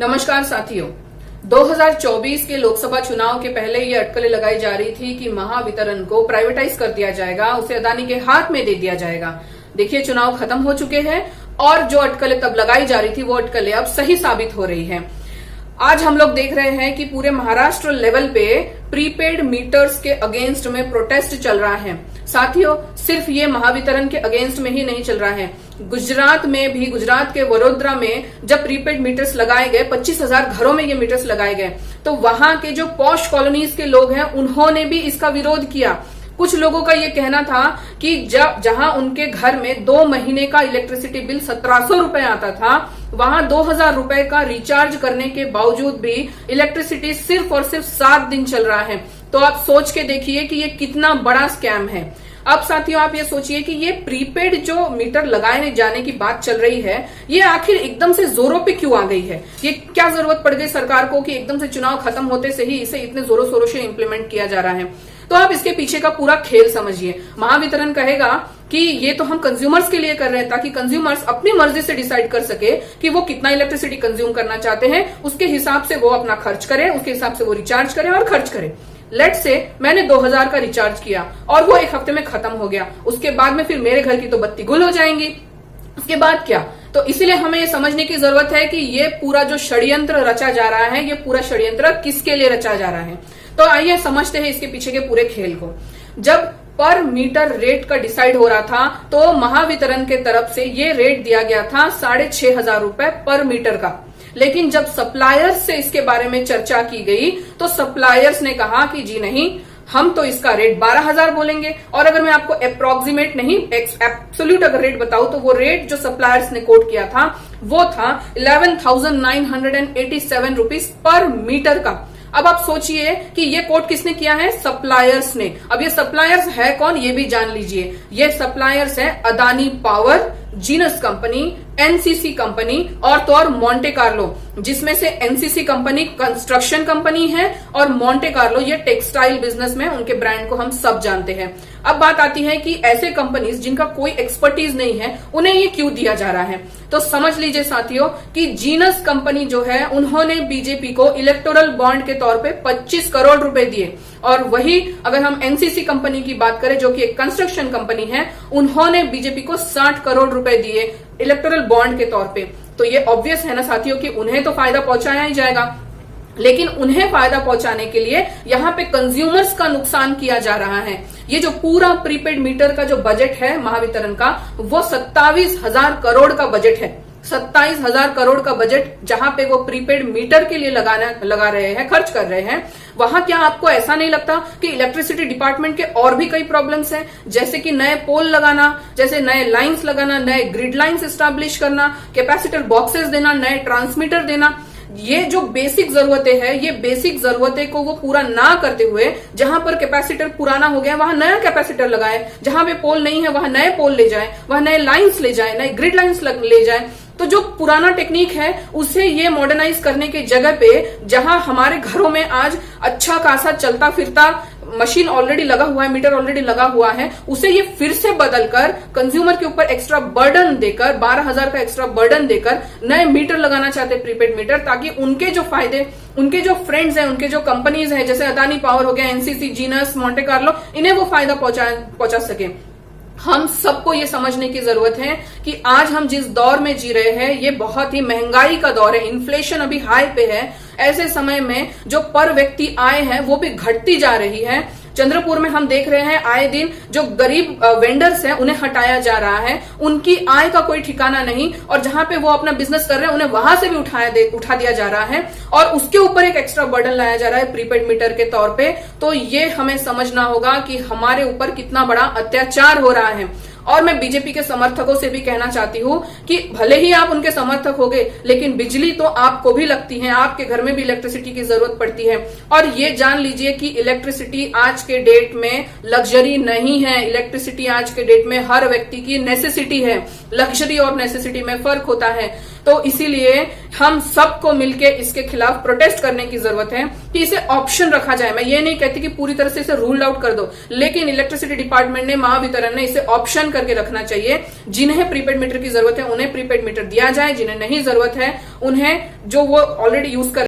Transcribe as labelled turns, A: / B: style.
A: नमस्कार साथियों। 2024 के लोकसभा चुनाव के पहले ये अटकलें लगाई जा रही थी कि महावितरण को प्राइवेटाइज कर दिया जाएगा, उसे अदानी के हाथ में दे दिया जाएगा। देखिए, चुनाव खत्म हो चुके हैं और जो अटकलें तब लगाई जा रही थी वो अटकलें अब सही साबित हो रही हैं। आज हम लोग देख रहे हैं कि पूरे महाराष्ट्र लेवल पे प्रीपेड मीटर्स के अगेंस्ट में प्रोटेस्ट चल रहा है। साथियों, सिर्फ ये महावितरण के अगेंस्ट में ही नहीं चल रहा है, गुजरात में भी, गुजरात के वडोदरा में जब प्रीपेड मीटर्स लगाए गए, 25,000 घरों में ये मीटर्स लगाए गए, तो वहां के जो पॉश कॉलोनीज के लोग हैं उन्होंने भी इसका विरोध किया। कुछ लोगों का ये कहना था कि जहां उनके घर में 2 महीने का इलेक्ट्रिसिटी बिल 1700 रुपए आता था, वहां 2000 रुपए का रिचार्ज करने के बावजूद भी इलेक्ट्रिसिटी सिर्फ और सिर्फ 7 दिन चल रहा है। तो आप सोच के देखिए कि ये कितना बड़ा स्कैम है। अब साथियों, आप ये सोचिए कि ये प्रीपेड जो मीटर लगाए जाने की बात चल रही है, ये आखिर एकदम से जोरों पे क्यों आ गई है? ये क्या जरूरत पड़ गई सरकार को कि एकदम से चुनाव खत्म होते से ही इसे इतने जोरों शोरों से इंप्लीमेंट किया जा रहा है? तो आप इसके पीछे का पूरा खेल समझिए। महावितरण कहेगा कि ये तो हम कंज्यूमर्स के लिए कर रहे हैं ताकि कंज्यूमर्स अपनी मर्जी से डिसाइड कर सके कि वो कितना इलेक्ट्रिसिटी कंज्यूम करना चाहते हैं, उसके हिसाब से वो अपना खर्च करें, उसके हिसाब से वो रिचार्ज करें और खर्च करें। लेट से मैंने 2000 का रिचार्ज किया और वो 1 हफ्ते में खत्म हो गया, उसके बाद में फिर मेरे घर की तो बत्ती गुल हो जाएंगी, उसके बाद क्या? तो इसीलिए हमें ये समझने की जरूरत है कि ये पूरा जो षड्यंत्र रचा जा रहा है, ये पूरा षड्यंत्र किसके लिए रचा जा रहा है। तो आइए समझते हैं इसके पीछे के पूरे खेल को। जब पर मीटर रेट का डिसाइड हो रहा था तो महावितरण के तरफ से ये रेट दिया गया था 6,500 रुपए पर मीटर का। लेकिन जब सप्लायर्स से इसके बारे में चर्चा की गई तो सप्लायर्स ने कहा कि जी नहीं, हम तो इसका रेट 12,000 बोलेंगे। और अगर मैं आपको अप्रोक्सीमेट नहीं, एब्सोल्यूट अगर रेट बताऊं तो वो रेट जो सप्लायर्स ने कोट किया था वो था 11,987 रुपीज पर मीटर का। अब आप सोचिए कि ये कोट किसने किया है? सप्लायर्स ने। अब ये सप्लायर्स है कौन, ये भी जान लीजिए। ये सप्लायर्स है Adani power, genus company, NCC company और तो और मोंटे कार्लो, जिसमें से एनसीसी कंपनी कंस्ट्रक्शन कंपनी है और मोंटे कार्लो ये टेक्सटाइल बिजनेस में, उनके ब्रांड को हम सब जानते हैं। अब बात आती है कि ऐसे कंपनीज जिनका कोई एक्सपर्टीज नहीं है, उन्हें ये क्यों दिया जा रहा है? तो समझ लीजिए साथियों कि जीनस कंपनी जो है उन्होंने बीजेपी को इलेक्टोरल बॉन्ड के तौर पे 25 करोड़ रुपए दिए। और वही अगर हम एनसीसी कंपनी की बात करें जो कि एक कंस्ट्रक्शन कंपनी है, उन्होंने बीजेपी को 60 करोड़ रुपए दिए इलेक्टोरल बॉन्ड के तौर पे। तो ये ऑब्वियस है ना साथियों कि उन्हें तो फायदा पहुंचाया ही जाएगा, लेकिन उन्हें फायदा पहुंचाने के लिए यहाँ पे कंज्यूमर्स का नुकसान किया जा रहा है। ये जो पूरा प्रीपेड मीटर का जो बजट है महावितरण का, वो 27,000 करोड़ का बजट है। 27,000 करोड़ का बजट जहां पे वो प्रीपेड मीटर के लिए लगा रहे हैं, खर्च कर रहे हैं। वहां क्या आपको ऐसा नहीं लगता कि इलेक्ट्रिसिटी डिपार्टमेंट के और भी कई प्रॉब्लम्स हैं, जैसे कि नए पोल लगाना, जैसे नए लाइंस लगाना, नए ग्रिड लाइंस एस्टैब्लिश करना, कैपेसिटर बॉक्सेस देना, नए ट्रांसमीटर देना। ये जो बेसिक जरूरतें हैं, ये बेसिक जरूरतें को वो पूरा ना करते हुए, जहां पर कैपेसिटर पुराना हो गया वहां नया कैपेसिटर लगाए, जहां पे पोल नहीं है वहां नए पोल ले जाए, वहां नए लाइंस ले जाए, नए ग्रिड लाइंस ले जाए। तो जो पुराना टेक्निक है उसे ये मॉडर्नाइज करने की जगह पे, जहां हमारे घरों में आज अच्छा खासा चलता फिरता मशीन ऑलरेडी लगा हुआ है, मीटर ऑलरेडी लगा हुआ है, उसे ये फिर से बदलकर कंज्यूमर के ऊपर एक्स्ट्रा बर्डन देकर, 12,000 का एक्स्ट्रा बर्डन देकर नए मीटर लगाना चाहते हैं, प्रीपेड मीटर, ताकि उनके जो फायदे, उनके जो फ्रेंड्स हैं, उनके जो कंपनीज हैं, जैसे अदानी पावर हो गया, एनसीसी, जीनस, मोंटे कार्लो, इन्हें वो फायदा पहुंचा सके। हम सबको ये समझने की जरूरत है कि आज हम जिस दौर में जी रहे हैं, ये बहुत ही महंगाई का दौर है, इन्फ्लेशन अभी हाई पे है। ऐसे समय में जो पर व्यक्ति आय है वो भी घटती जा रही है। चंद्रपुर में हम देख रहे हैं आए दिन जो गरीब वेंडर्स हैं उन्हें हटाया जा रहा है, उनकी आय का कोई ठिकाना नहीं, और जहां पे वो अपना बिजनेस कर रहे हैं उन्हें वहां से भी उठा दिया जा रहा है और उसके ऊपर एक एक्स्ट्रा बर्डन लाया जा रहा है प्रीपेड मीटर के तौर पे। तो ये हमें समझना होगा कि हमारे ऊपर कितना बड़ा अत्याचार हो रहा है। और मैं बीजेपी के समर्थकों से भी कहना चाहती हूं कि भले ही आप उनके समर्थक होंगे, लेकिन बिजली तो आपको भी लगती है, आपके घर में भी इलेक्ट्रिसिटी की जरूरत पड़ती है। और ये जान लीजिए कि इलेक्ट्रिसिटी आज के डेट में लग्जरी नहीं है, इलेक्ट्रिसिटी आज के डेट में हर व्यक्ति की नेसेसिटी है। लग्जरी और नेसेसिटी में फर्क होता है। तो इसीलिए हम सबको मिलके इसके खिलाफ प्रोटेस्ट करने की जरूरत है कि इसे ऑप्शन रखा जाए। मैं ये नहीं कहती कि पूरी तरह से इसे रूल आउट कर दो, लेकिन इलेक्ट्रिसिटी डिपार्टमेंट ने, महावितरण ने इसे ऑप्शन करके रखना चाहिए। जिन्हें प्रीपेड मीटर की जरूरत है उन्हें प्रीपेड मीटर दिया जाए, जिन्हें नहीं जरूरत है उन्हें जो वो ऑलरेडी यूज कर